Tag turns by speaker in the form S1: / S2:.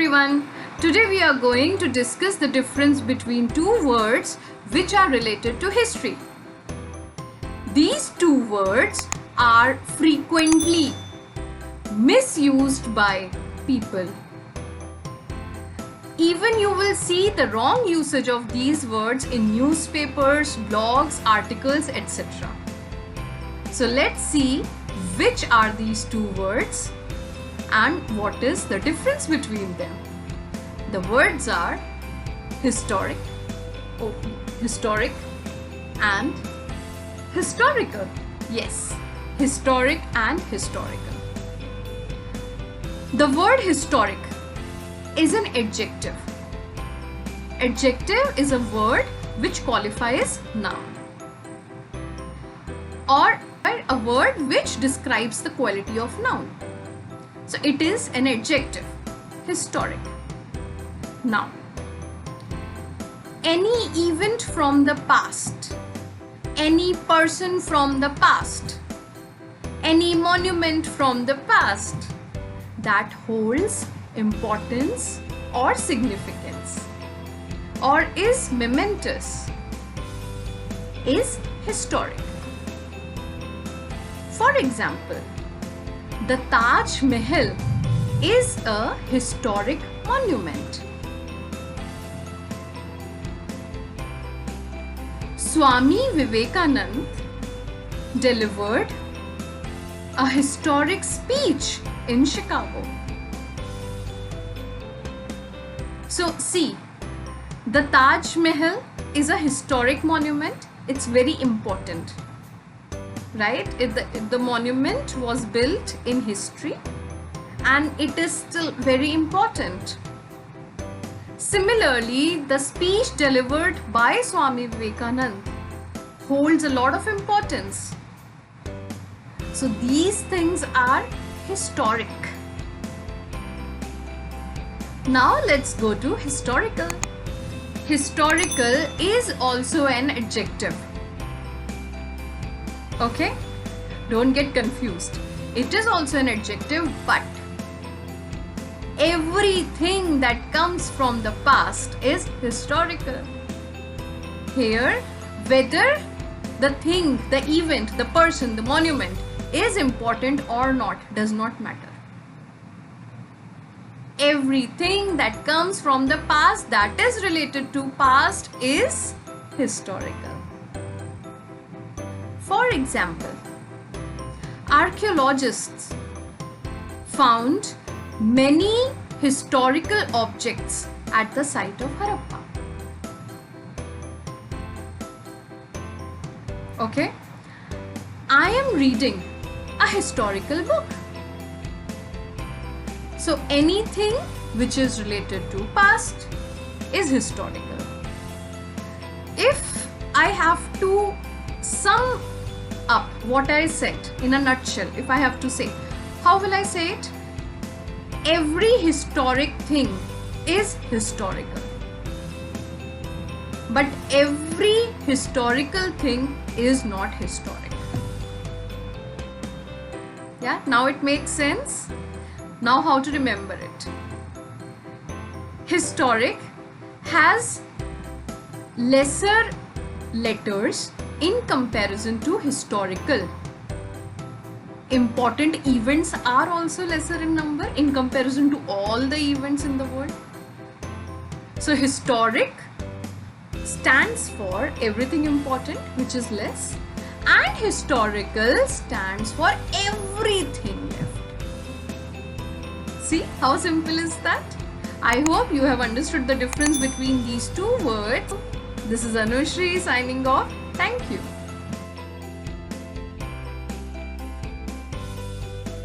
S1: everyone. Today we are going to discuss the difference between two words which are related to history. These two words are frequently misused by people. Even you will see the wrong usage of these words in newspapers, blogs, articles, etc. So let's see which are these two words and what is the difference between them. The words are historic and historical. Yes, historic and historical. The word historic is an adjective. Adjective is a word which qualifies noun or a word which describes the quality of noun. So it is an adjective, historic. Now, any event from the past, any person from the past, any monument from the past that holds importance or significance or is momentous is historic. For example, the Taj Mahal is a historic monument. Swami Vivekananda delivered a historic speech in Chicago. So see, the Taj Mahal is a historic monument. It's very important, right? The monument was built in history and it is still very important. Similarly, the speech delivered by Swami Vivekananda holds a lot of importance. So these things are historic. Now let's go to historical. Historical is also an adjective. Okay? Don't get confused. It is also an adjective, but everything that comes from the past is historical. Here, whether the thing, the event, the person, the monument is important or not does not matter. Everything that comes from the past that is related to past is historical. For example, archaeologists found many historical objects at the site of Harappa. Okay, I am reading a historical book. So anything which is related to past is historical. If I have to sum up what I said in a nutshell, if I have to say, how will I say it? Every historic thing is historical. But every historical thing is not historic. Yeah, now it makes sense. Now how to remember it? Historic has lesser letters in comparison to historical. Important events are also lesser in number in comparison to all the events in the world. So historic stands for everything important which is less, and historical stands for everything left. See how simple is that? I hope you have understood the difference between these two words. This is Anushree signing off. Thank you.